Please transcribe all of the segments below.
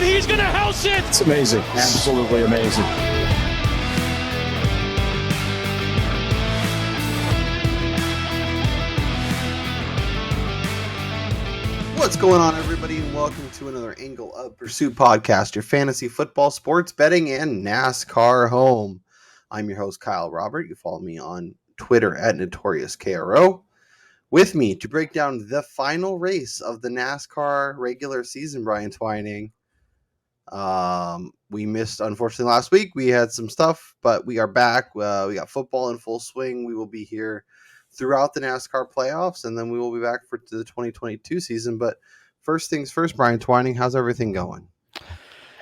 and he's going to house it. It's amazing. Absolutely amazing. What's going on, everybody, and welcome to another Angle of Pursuit podcast, your fantasy football, sports betting, and NASCAR home. I'm your host, Kyle Robert. You follow me on Twitter at NotoriousKRO. With me to break down the final race of the NASCAR regular season, Brian Twining. We missed, unfortunately, last week. We had some stuff, but we are back. We got football in full swing. We will be here throughout the NASCAR playoffs, and then we will be back for the 2022 season. But first things first, Brian Twining, how's everything going?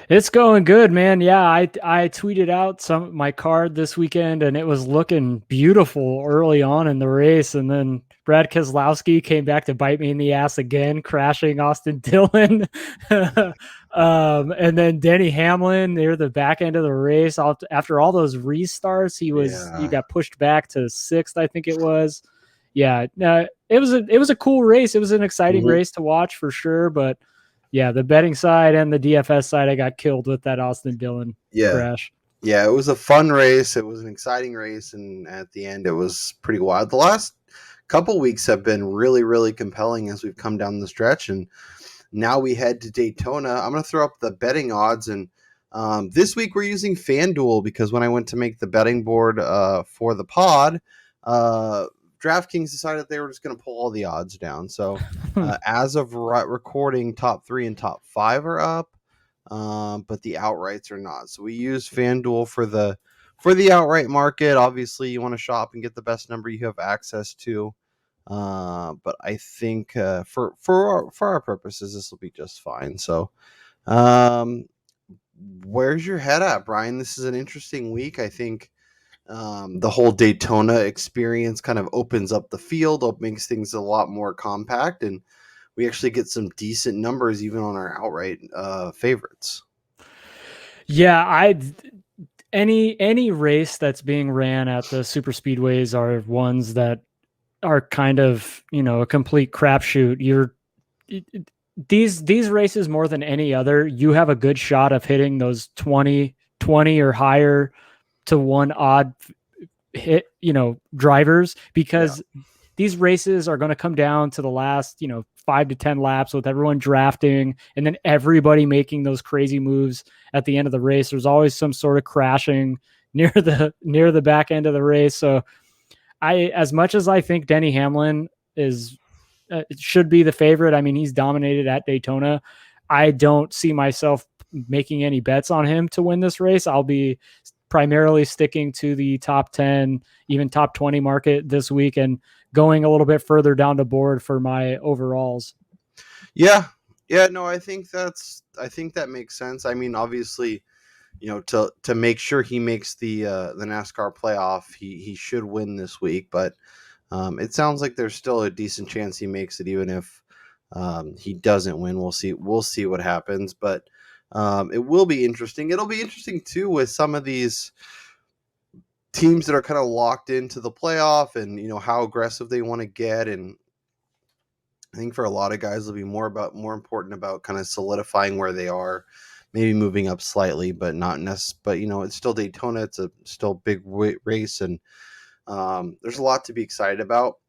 It's going good, man. Yeah, I tweeted out my card this weekend, and it was looking beautiful early on in the race. And then Brad Keselowski came back to bite me in the ass again, crashing Austin Dillon. And then Denny Hamlin near the back end of the race. After all those restarts, he got pushed back to sixth, I think it was. Yeah, it was a cool race. It was an exciting race to watch for sure, but yeah, the betting side and the DFS side, I got killed with that Austin Dillon crash. Yeah, it was a fun race. It was an exciting race, and at the end, it was pretty wild. The last couple weeks have been really, really compelling as we've come down the stretch, and now we head to Daytona. I'm going to throw up the betting odds, and this week we're using FanDuel because when I went to make the betting board for the pod, DraftKings decided they were just going to pull all the odds down. So as of recording, top 3 and top 5 are up, but the outrights are not. So we use FanDuel for the outright market. Obviously, you want to shop and get the best number you have access to. But I think for our purposes, this will be just fine. So where's your head at, Brian? This is an interesting week. I think the whole Daytona experience kind of opens up the field, makes things a lot more compact, and we actually get some decent numbers even on our outright favorites. Yeah, any race that's being ran at the super speedways are ones that are kind of, a complete crapshoot. These races more than any other, you have a good shot of hitting those 20 or higher to 1 odd hit, drivers, because these races are going to come down to the last, 5 to 10 laps with everyone drafting and then everybody making those crazy moves at the end of the race. There's always some sort of crashing near the back end of the race. So as much as I think Denny Hamlin should be the favorite, I mean, he's dominated at Daytona. I don't see myself making any bets on him to win this race. I'll be primarily sticking to the top 10, even top 20 market this week and going a little bit further down the board for my overalls. Yeah. No, I think that makes sense. I mean, obviously, to make sure he makes the NASCAR playoff, he should win this week, but it sounds like there's still a decent chance he makes it, even if he doesn't win. We'll see what happens, but it will be interesting. It'll be interesting too with some of these teams that are kind of locked into the playoff and, how aggressive they want to get. And I think for a lot of guys, it'll be more important about kind of solidifying where they are, maybe moving up slightly, but not necessarily, but it's still Daytona. It's a still big race, and there's a lot to be excited about.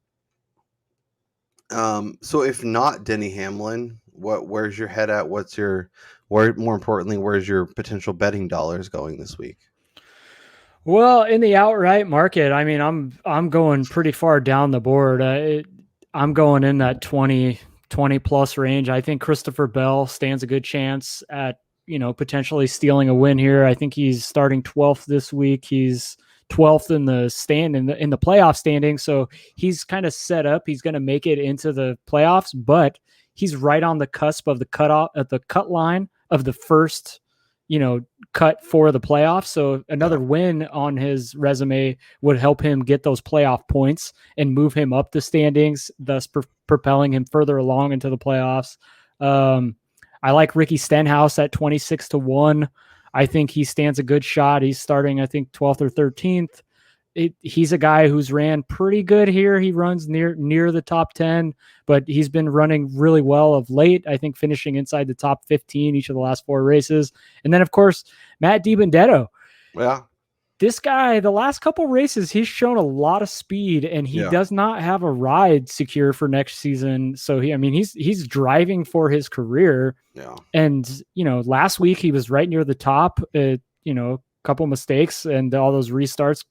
So if not Denny Hamlin, where's your head at? More importantly, where's your potential betting dollars going this week? Well, in the outright market, I mean, I'm going pretty far down the board. I'm going in that 20 plus range. I think Christopher Bell stands a good chance at, potentially stealing a win here. I think he's starting 12th this week. He's 12th in the stand in the playoff standing. So he's kind of set up. He's going to make it into the playoffs, but he's right on the cusp of the cut line of the first, cut for the playoffs. So another win on his resume would help him get those playoff points and move him up the standings, thus propelling him further along into the playoffs. I like Ricky Stenhouse at 26 to 1. I think he stands a good shot. He's starting, I think, 12th or 13th. he's a guy who's ran pretty good here. He runs near the top 10, but he's been running really well of late. I think finishing inside the top 15 each of the last 4 races. And then, of course, Matt DiBenedetto. Yeah. This guy, the last couple races, he's shown a lot of speed, and he does not have a ride secure for next season. So he's driving for his career. Yeah. And last week he was right near the top. A couple mistakes and all those restarts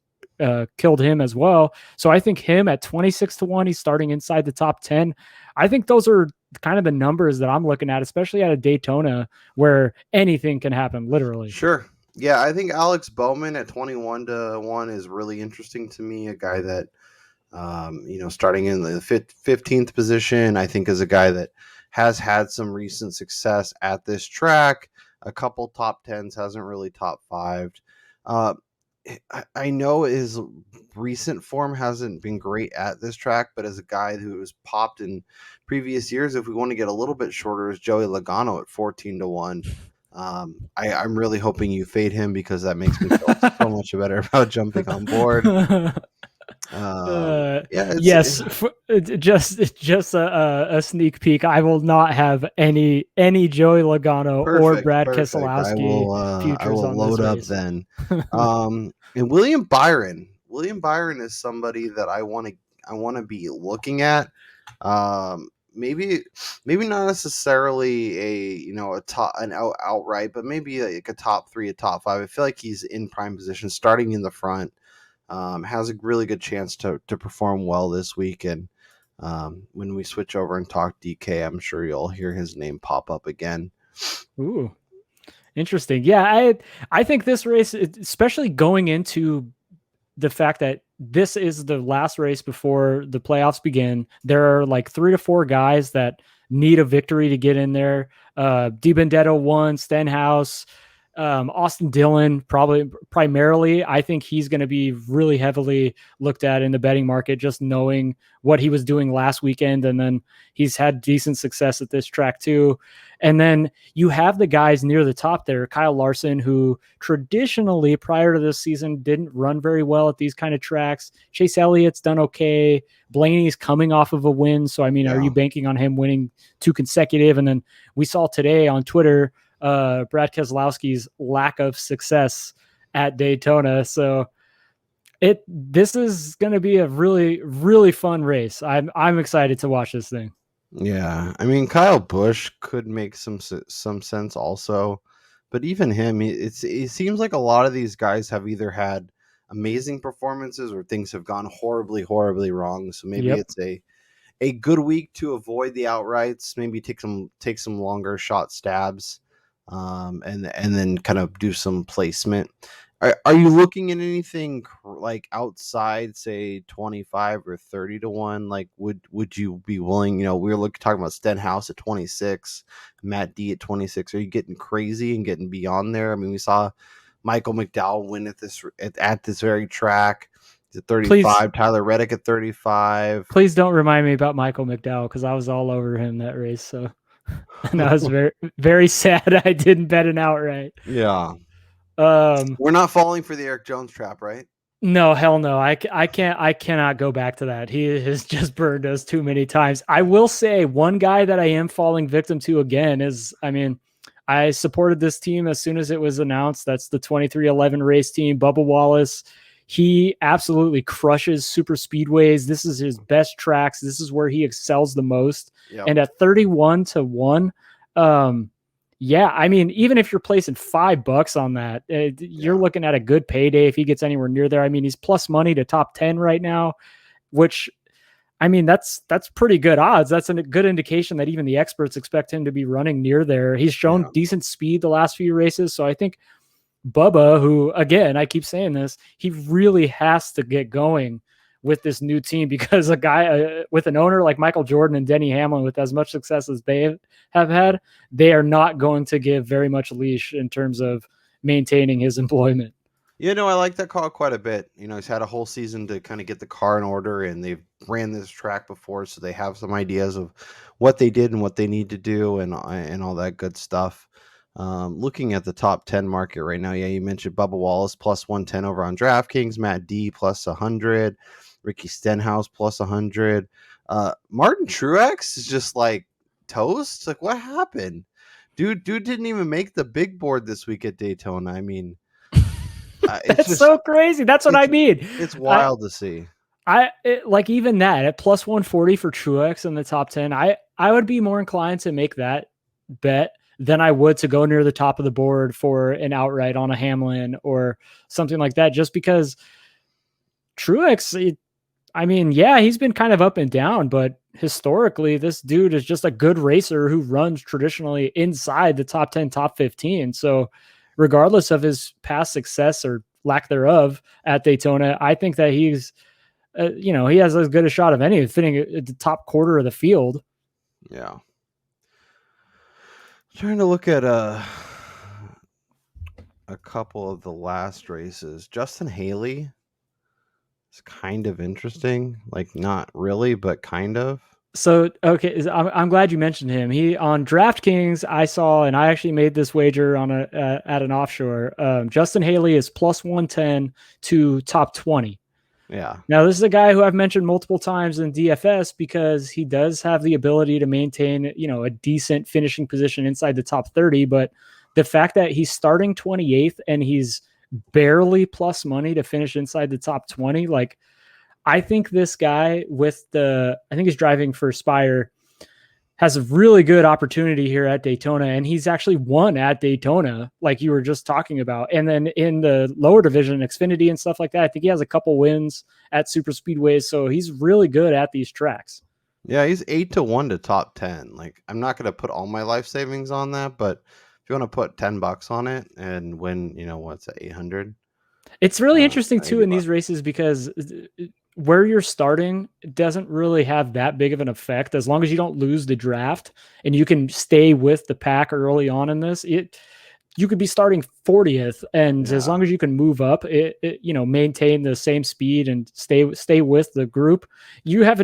killed him as well. So I think him at 26-1, he's starting inside the top 10. I think those are kind of the numbers that I'm looking at, especially at a Daytona where anything can happen, literally. Sure. Yeah, I think Alex Bowman at 21-1 is really interesting to me. A guy that, starting in the 15th position, I think is a guy that has had some recent success at this track. A couple top 10s, hasn't really top 5'd. I know his recent form hasn't been great at this track, but as a guy who has popped in previous years, if we want to get a little bit shorter, is Joey Logano at 14-1. I'm really hoping you fade him because that makes me feel so much better about jumping on board. Yes, just a sneak peek. I will not have any Joey Logano or Brad Keselowski. I will load up then. And William Byron is somebody that I want to be looking at. Maybe not necessarily outright, but maybe like a top 3, a top 5. I feel like he's in prime position, starting in the front. Has a really good chance to perform well this week. And when we switch over and talk DK, I'm sure you'll hear his name pop up again. Ooh, interesting. Yeah, I think this race, especially going into the fact that this is the last race before the playoffs begin, there are like 3 to 4 guys that need a victory to get in there. DiBenedetto won, Stenhouse, Austin Dillon, primarily. I think he's going to be really heavily looked at in the betting market, just knowing what he was doing last weekend. And then he's had decent success at this track too. And then you have the guys near the top there, Kyle Larson, who traditionally prior to this season didn't run very well at these kind of tracks. Chase Elliott's done okay. Blaney's coming off of a win. So, are you banking on him winning 2 consecutive? And then we saw today on Twitter, Brad Keselowski's lack of success at Daytona. So this is going to be a really, really fun race. I'm excited to watch this thing. Yeah. Kyle Busch could make some sense also, but even him, it seems like a lot of these guys have either had amazing performances or things have gone horribly, horribly wrong. So maybe it's a good week to avoid the outrights, maybe take some longer shot stabs. And then kind of do some placement. Are you looking at anything like outside, say 25 or 30-1? Like, would you be willing? We were talking about Stenhouse at 26, Matt D at 26. Are you getting crazy and getting beyond there? We saw Michael McDowell win at this very track. At 35, please, Tyler Reddick at 35. Please don't remind me about Michael McDowell because I was all over him that race. So. And I was very, very sad I didn't bet an outright. Yeah. We're not falling for the Eric Jones trap, right? No, hell no. I cannot go back to that. He has just burned us too many times. I will say one guy that I am falling victim to again is, I supported this team as soon as it was announced. That's the 2311 race team, Bubba Wallace. He absolutely crushes super speedways. This is his best tracks. This is where he excels the most. Yep. And at 31-1, even if you're placing $5 on that, you're looking at a good payday if he gets anywhere near there. He's plus money to top 10 right now, which, that's pretty good odds. That's a good indication that even the experts expect him to be running near there. He's shown decent speed the last few races. So I think Bubba, who, again, I keep saying this, he really has to get going with this new team because a guy with an owner like Michael Jordan and Denny Hamlin with as much success as they have had, they are not going to give very much leash in terms of maintaining his employment. I like that call quite a bit. He's had a whole season to kind of get the car in order, and they've ran this track before, so they have some ideas of what they did and what they need to do and all that good stuff. Looking at the top 10 market right now, yeah, you mentioned Bubba Wallace plus 110 over on DraftKings, Matt D plus 100, Ricky Stenhouse plus 100. Martin Truex is just like toast. Like, what happened? Dude didn't even make the big board this week at Daytona. I mean, it's That's just so crazy. That's what I mean. it's wild to see. Like even that at plus 140 for Truex in the top 10. I would be more inclined to make that bet than I would to go near the top of the board for an outright on a Hamlin or something like that, just because Truex, I mean, yeah, he's been kind of up and down, but historically, this dude is just a good racer who runs traditionally inside the top 10, top 15. So, regardless of his past success or lack thereof at Daytona, I think that he's, he has as good a shot of any fitting at the top quarter of the field. Yeah. Trying to look at a couple of the last races. Justin Haley is kind of interesting. Like, not really, but kind of. So, okay, I'm glad you mentioned him. He on DraftKings, I saw, and I actually made this wager on at an offshore. Justin Haley is plus 110 to top 20. Yeah. Now, this is a guy who I've mentioned multiple times in DFS because he does have the ability to maintain, a decent finishing position inside the top 30. But the fact that he's starting 28th and he's barely plus money to finish inside the top 20, like, I think this guy I think he's driving for Spire, has a really good opportunity here at Daytona. And he's actually won at Daytona, like you were just talking about. And then in the lower division, Xfinity and stuff like that, I think he has a couple wins at super speedways. So he's really good at these tracks. Yeah, he's 8-1 to top 10. Like, I'm not going to put all my life savings on that, but if you want to put $10 on it and win, what's that, 800? It's really interesting too in $80. these races because where you're starting doesn't really have that big of an effect as long as you don't lose the draft and you can stay with the pack early on in this. You could be starting 40th, and as long as you can move up, maintain the same speed and stay with the group, you have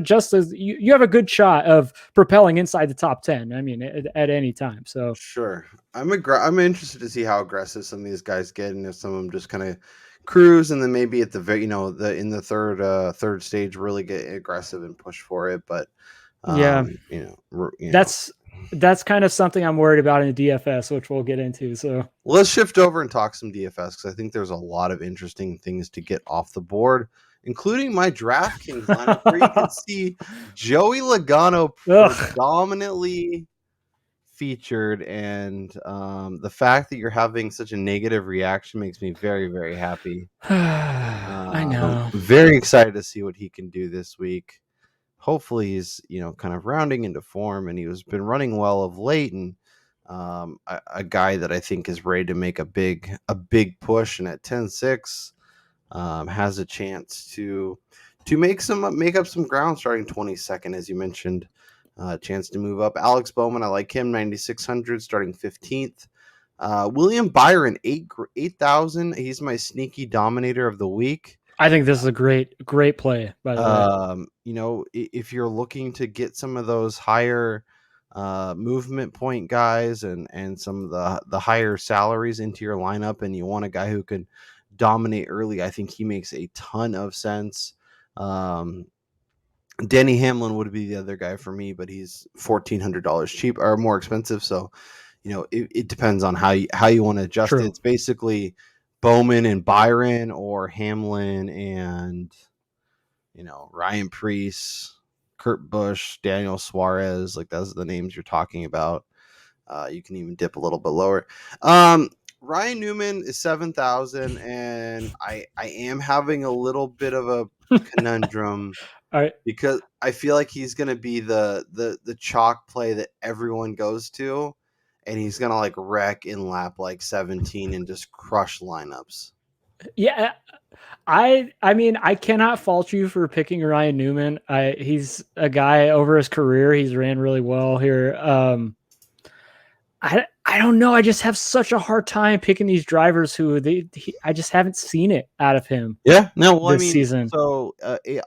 you have a good shot of propelling inside the top 10. I mean, at any time. So sure, I'm interested to see how aggressive some of these guys get, and if some of them just kind of cruise, and then maybe at the very, in the third stage really get aggressive and push for it. But that's kind of something I'm worried about in the DFS, which we'll get into. So let's shift over and talk some DFS because I think there's a lot of interesting things to get off the board, including my DraftKings lineup where you can see Joey Logano predominantly featured, and the fact that you're having such a negative reaction makes me very, very happy. I know. Very excited to see what he can do this week. Hopefully he's kind of rounding into form, and he's been running well of late, and a guy that I think is ready to make a big push, and at 10-6 has a chance to make up some ground starting 22nd, as you mentioned. Chance to move up. Alex Bowman, I like him, 9,600 starting 15th. William Byron, 8,000. He's my sneaky dominator of the week. I think this is a great play, by the way. If you're looking to get some of those higher movement point guys and some of the higher salaries into your lineup, and you want a guy who can dominate early, I think he makes a ton of sense. Denny Hamlin would be the other guy for me, but he's $1,400 cheap or more expensive. So, it depends on how you want to adjust it. It's basically Bowman and Byron, or Hamlin and, Ryan Preece, Kurt Busch, Daniel Suarez. Like, those are the names you're talking about. You can even dip a little bit lower. Ryan Newman is 7,000, and I am having a little bit of a conundrum. All right. Because I feel like he's going to be the chalk play that everyone goes to, and he's going to wreck in lap 17 and just crush lineups. Yeah. I mean, I cannot fault you for picking Ryan Newman. He's a guy over his career. He's ran really well here. I don't know. I just have such a hard time picking these drivers who I just haven't seen it out of him. Yeah, no. Well, this season. So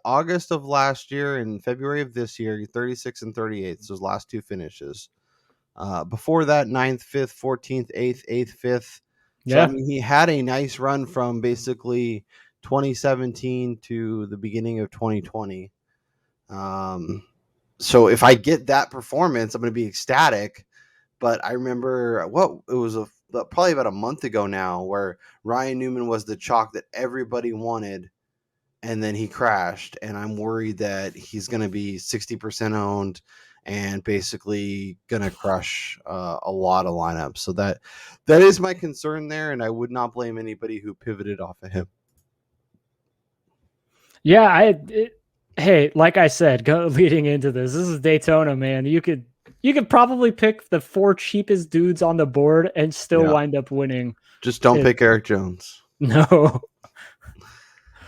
August of last year and February of this year, 36 and 38. So his last two finishes. Before that, 9th, 5th, 14th, 8th, 8th, 5th. So, Yeah. I mean, he had a nice run from basically 2017 to the beginning of 2020. So if I get that performance, I'm going to be ecstatic. But I remember it was probably about a month ago now where Ryan Newman was the chalk that everybody wanted, and then he crashed, and I'm worried that he's going to be 60% owned and basically going to crush a lot of lineups. So that is my concern there, and I would not blame anybody who pivoted off of him. Yeah, hey, like I said, leading into this is Daytona, man. You could probably pick the 4 cheapest dudes on the board and still wind up winning. Just don't pick Eric Jones. No.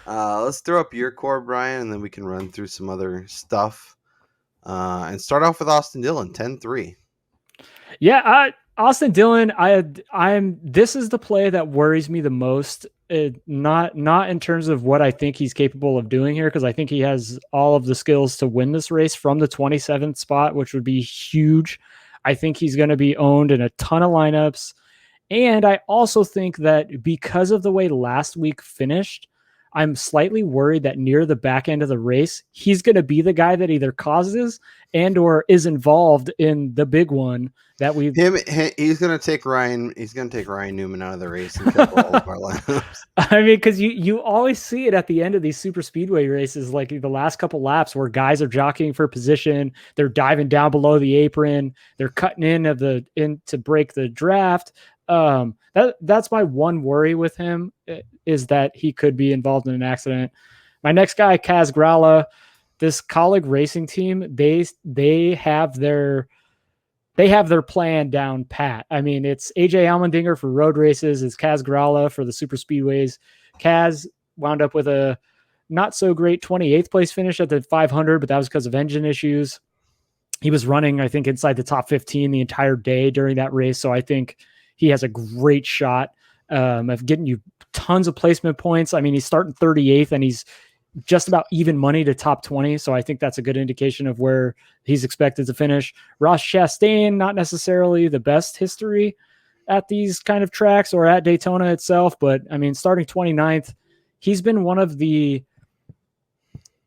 Let's throw up your core, Brian, and then we can run through some other stuff. And start off with Austin Dillon, 10-3. Yeah, Austin Dillon, this is the play that worries me the most. Not in terms of what I think he's capable of doing here, because I think he has all of the skills to win this race from the 27th spot, which would be huge. I think he's going to be owned in a ton of lineups. And I also think that because of the way last week finished, I'm slightly worried that near the back end of the race, he's going to be the guy that either causes and or is involved in the big one that he's going to take Ryan. He's going to take Ryan Newman out of the race and kill all of our lineups. I mean, because you always see it at the end of these super speedway races, like the last couple laps where guys are jockeying for position, they're diving down below the apron, they're cutting in to break the draft. That's my one worry with him, is that he could be involved in an accident. My next guy, Kaz Grala, this colleague racing team, they have their plan down pat. I mean, it's AJ Allmendinger for road races, it's Kaz Grala for the super speedways. Kaz wound up with a not so great 28th place finish at the 500, but that was because of engine issues. He was running, I think, inside the top 15 the entire day during that race. So I think he has a great shot of getting you tons of placement points. I mean, he's starting 38th and he's just about even money to top 20. So I think that's a good indication of where he's expected to finish. Ross Chastain, not necessarily the best history at these kind of tracks or at Daytona itself, but I mean, starting 29th, he's been one of the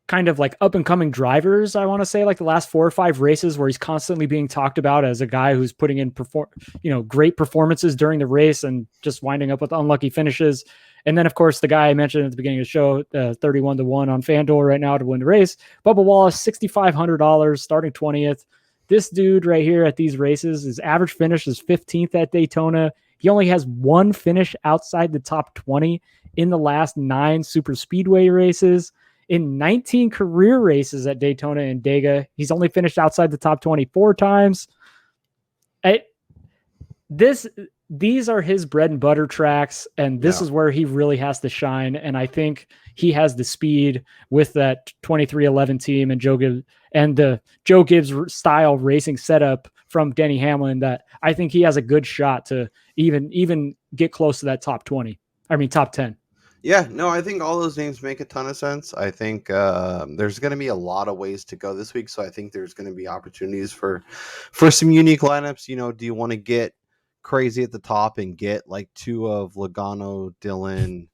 kind of like up and coming drivers, I want to say, like the last 4 or 5 races where he's constantly being talked about as a guy who's putting in great performances during the race and just winding up with unlucky finishes. And then of course the guy I mentioned at the beginning of the show, 31-1 on FanDuel right now to win the race, Bubba Wallace, $6,500 starting 20th. This dude right here at these races, his average finish is 15th at Daytona. He only has 1 finish outside the top 20 in the last 9 super speedway races. In 19 career races at Daytona and Dega, he's only finished outside the top 24 times. These are his bread and butter tracks, and this is where he really has to shine. And I think he has the speed with that 2311 team and the Joe Gibbs style racing setup from Denny Hamlin that I think he has a good shot to even get close to that top 10. Yeah, no, I think all those names make a ton of sense. I think there's going to be a lot of ways to go this week, so I think there's going to be opportunities for some unique lineups. You know, do you want to get crazy at the top and get like 2 of Logano, Dillon,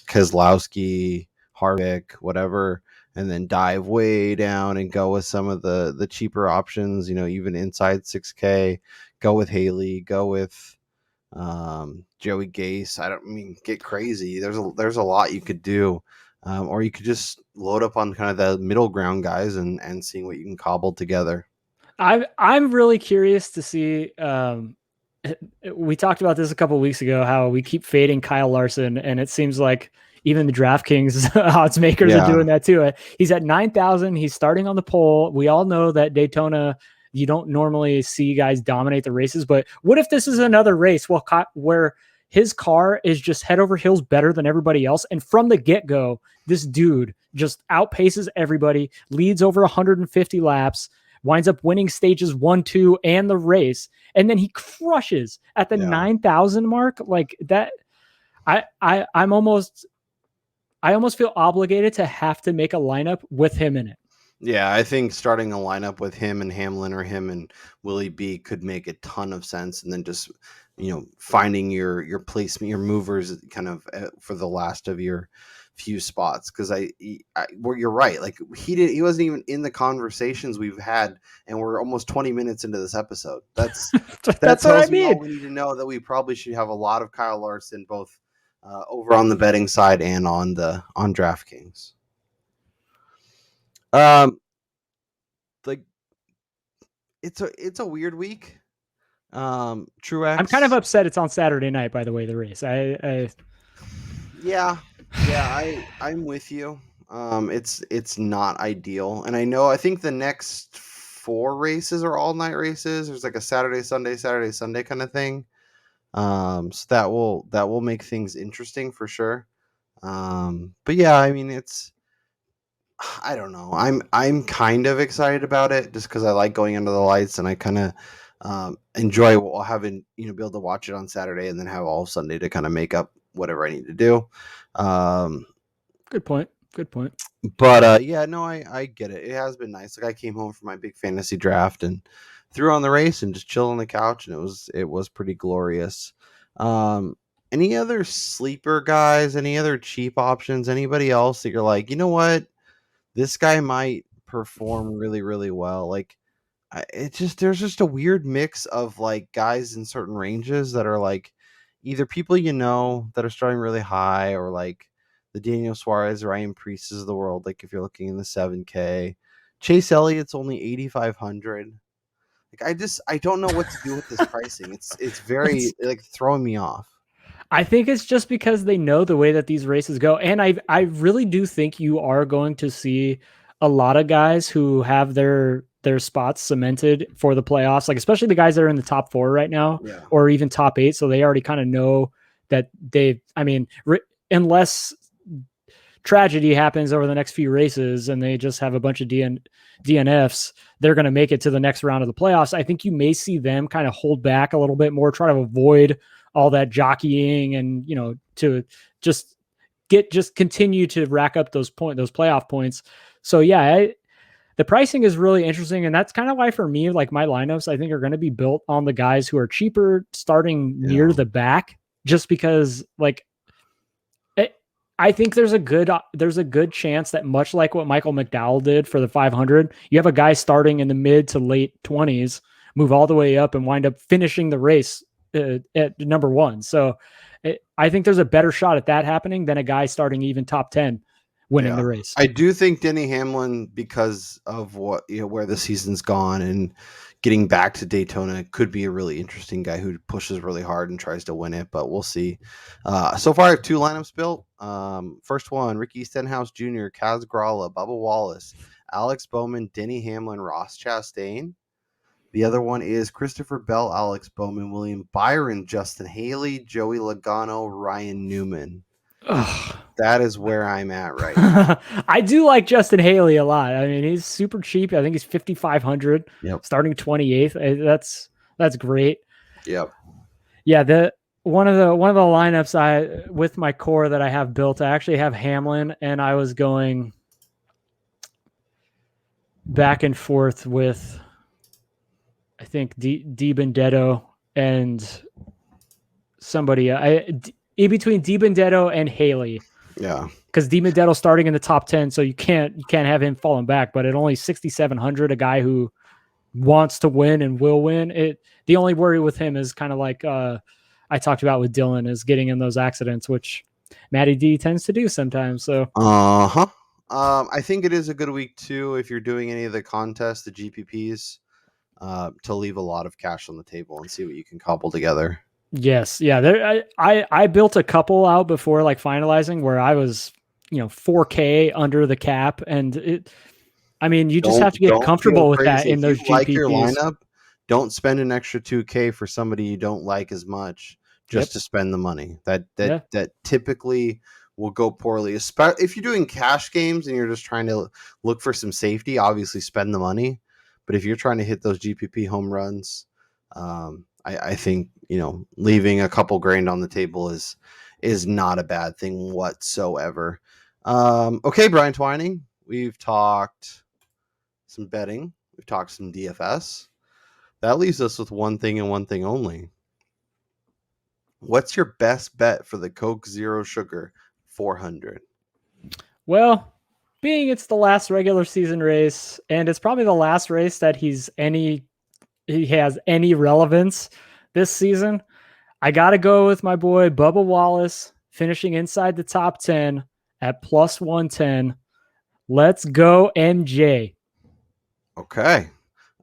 Keselowski, Harvick, whatever, and then dive way down and go with some of the cheaper options? You know, even inside 6K, go with Haley, go with Joey Gase. Get crazy. There's a lot you could do, or you could just load up on kind of the middle ground guys and seeing what you can cobble together. I'm really curious to see. We talked about this a couple of weeks ago, how we keep fading Kyle Larson, and it seems like even the DraftKings odds makers are doing that too. He's at 9,000. He's starting on the pole. We all know that Daytona, you don't normally see guys dominate the races, but what if this is another race where his car is just head over heels better than everybody else, and from the get-go, this dude just outpaces everybody, leads over 150 laps, winds up winning stages 1, 2, and the race, and then he crushes at the 9,000 mark like that. I almost feel obligated to have to make a lineup with him in it. Yeah, I think starting a lineup with him and Hamlin or him and Willie B could make a ton of sense, and then just finding your placement, your movers, kind of for the last of your few spots. Because well, you're right. Like he wasn't even in the conversations we've had, and we're almost 20 minutes into this episode. That That's what I tells me all mean. we need to know, that we probably should have a lot of Kyle Larson, both over on the betting side and on DraftKings. Like it's a weird week. Truex. I'm kind of upset it's on Saturday night, by the way, the race. Yeah, I'm with you. It's not ideal, and I think the next 4 races are all night races. There's like a Saturday, Sunday kind of thing. So that will make things interesting for sure. But yeah, I mean, I don't know. I'm kind of excited about it just because I like going under the lights, and I kind of enjoy having be able to watch it on Saturday and then have all Sunday to kind of make up whatever I need to do. Good point. But yeah, no, I get it. It has been nice. Like I came home from my big fantasy draft and threw on the race and just chilled on the couch, and it was pretty glorious. Any other sleeper guys? Any other cheap options? Anybody else that you're like, you know what? This guy might perform really, really well. Like, there's just a weird mix of like guys in certain ranges that are like either people that are starting really high, or like the Daniel Suarez, Ryan Priest's of the world. Like if you're looking in the 7K, Chase Elliott's only 8,500. Like I don't know what to do with this pricing. It's very like throwing me off. I think it's just because they know the way that these races go. And I really do think you are going to see a lot of guys who have their spots cemented for the playoffs, like especially the guys that are in the top 4 right now, Yeah. or even top 8. So they already kind of know that unless tragedy happens over the next few races and they just have a bunch of DNFs, they're going to make it to the next round of the playoffs. I think you may see them kind of hold back a little bit more, try to avoid all that jockeying and, to just continue to rack up those playoff points. So yeah, the pricing is really interesting. And that's kind of why for me, like my lineups, I think are going to be built on the guys who are cheaper starting near the back, just because like, I think there's a good chance that much like what Michael McDowell did for the 500, you have a guy starting in the mid to late 20s, move all the way up and wind up finishing the race at number 1. So I think there's a better shot at that happening than a guy starting even top 10 winning the race. I do think Denny Hamlin, because of what where the season's gone and getting back to Daytona, could be a really interesting guy who pushes really hard and tries to win it, but we'll see. So far I have 2 lineups built. First one, Ricky Stenhouse Jr., Kaz Gralla, Bubba Wallace, Alex Bowman, Denny Hamlin, Ross Chastain. The other one is Christopher Bell, Alex Bowman, William Byron, Justin Haley, Joey Logano, Ryan Newman. Ugh. That is where I'm at right now. I do like Justin Haley a lot. I mean, he's super cheap. I think he's 5,500, starting 28th. That's great. Yep. Yeah. One of the lineups with my core that I have built, I actually have Hamlin, and I was going back and forth with, I think, Di Benedetto and somebody in between Di Benedetto and Haley. Yeah. Because Di Benedetto starting in the top 10, so you can't have him falling back. But at only 6,700, a guy who wants to win and will win. The only worry with him is kind of like I talked about with Dylan, is getting in those accidents, which Matty D tends to do sometimes. So I think it is a good week too if you're doing any of the contests, the GPPs, to leave a lot of cash on the table and see what you can cobble together. Yes, yeah. I built a couple out before like finalizing where I was 4K under the cap, and you just have to get comfortable with that in those GPPs. Like your lineup, don't spend an extra 2K for somebody you don't like as much just to spend the money. That typically will go poorly. If you're doing cash games and you're just trying to look for some safety, obviously spend the money. But if you're trying to hit those GPP home runs, I think leaving a couple grand on the table is not a bad thing whatsoever. Okay, Brian Twining, we've talked some betting. We've talked some DFS. That leaves us with one thing and one thing only. What's your best bet for the Coke Zero Sugar 400? Well, being it's the last regular season race, and it's probably the last race that he has any relevance this season, I got to go with my boy Bubba Wallace finishing inside the top 10 at plus 110. Let's go, MJ. Okay.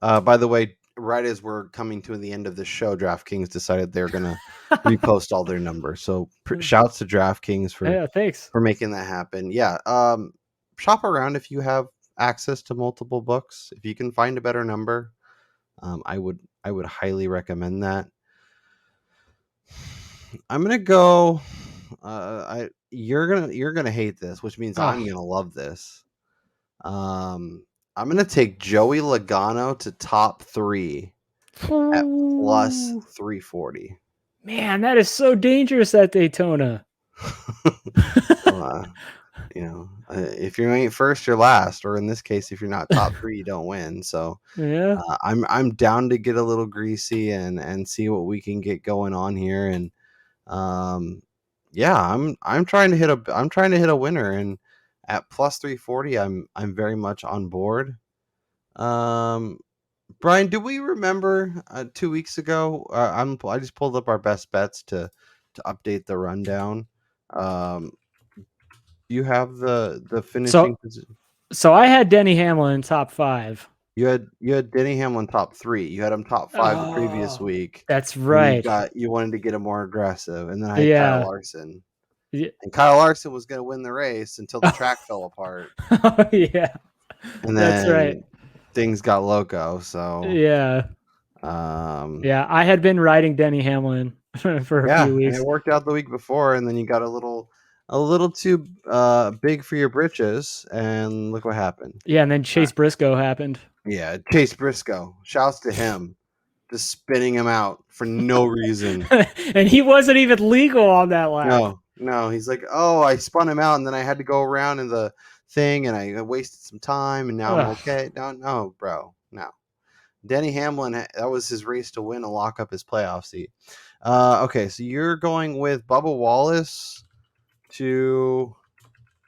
By the way, right as we're coming to the end of the show, DraftKings decided they're going to repost all their numbers. So shouts to DraftKings thanks for making that happen. Yeah. Shop around if you have access to multiple books. If you can find a better number, I would highly recommend that. I'm gonna go. You're gonna hate this, which means I'm gonna love this. I'm gonna take Joey Logano to top 3 at plus 340. Man, that is so dangerous at Daytona. If you ain't first, you're last, or in this case, if you're not top 3, you don't win. So yeah, I'm down to get a little greasy and see what we can get going on here. And I'm trying to hit a winner, and at plus 340, I'm very much on board. Brian, do we remember 2 weeks ago? I just pulled up our best bets to update the rundown. You have the finishing position. So I had Denny Hamlin top 5. You had Denny Hamlin top 3. You had him top 5 the previous week. That's right. You wanted to get him more aggressive, and then I had Kyle Larson. Yeah. And Kyle Larson was going to win the race until the track fell apart. Oh, yeah. And then that's right. Things got loco. So yeah. I had been riding Denny Hamlin for a few weeks. And it worked out the week before, and then you got a little too big for your britches, and look what happened. Yeah, and then Chase Briscoe happened. Yeah, Chase Briscoe. Shouts to him. Just spinning him out for no reason. And he wasn't even legal on that lap. No. He's like, oh, I spun him out, and then I had to go around in the thing, and I wasted some time, and now I'm okay. No, bro. No. Denny Hamlin, that was his race to win and lock up his playoff seat. Okay, so you're going with Bubba Wallace to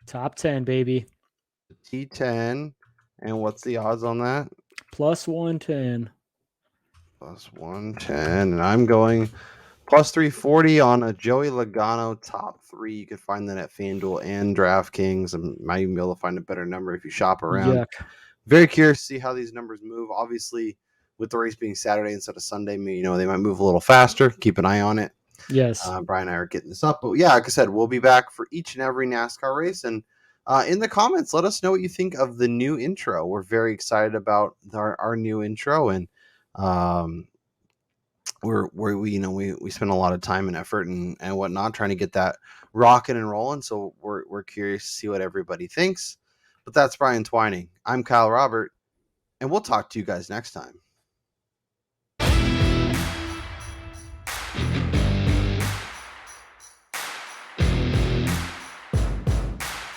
top 10, baby. T10. And what's the odds on that? Plus 110. Plus 110. And I'm going plus 340 on a Joey Logano top 3. You can find that at FanDuel and DraftKings. I might even be able to find a better number if you shop around. Yuck. Very curious to see how these numbers move. Obviously, with the race being Saturday instead of Sunday, they might move a little faster. Keep an eye on it. Yes. Brian and I are getting this up. But yeah, like I said, we'll be back for each and every NASCAR race. And in the comments, let us know what you think of the new intro. We're very excited about our new intro, and we spend a lot of time and effort and whatnot trying to get that rocking and rolling. So we're curious to see what everybody thinks. But that's Brian Twining. I'm Kyle Robert, and we'll talk to you guys next time.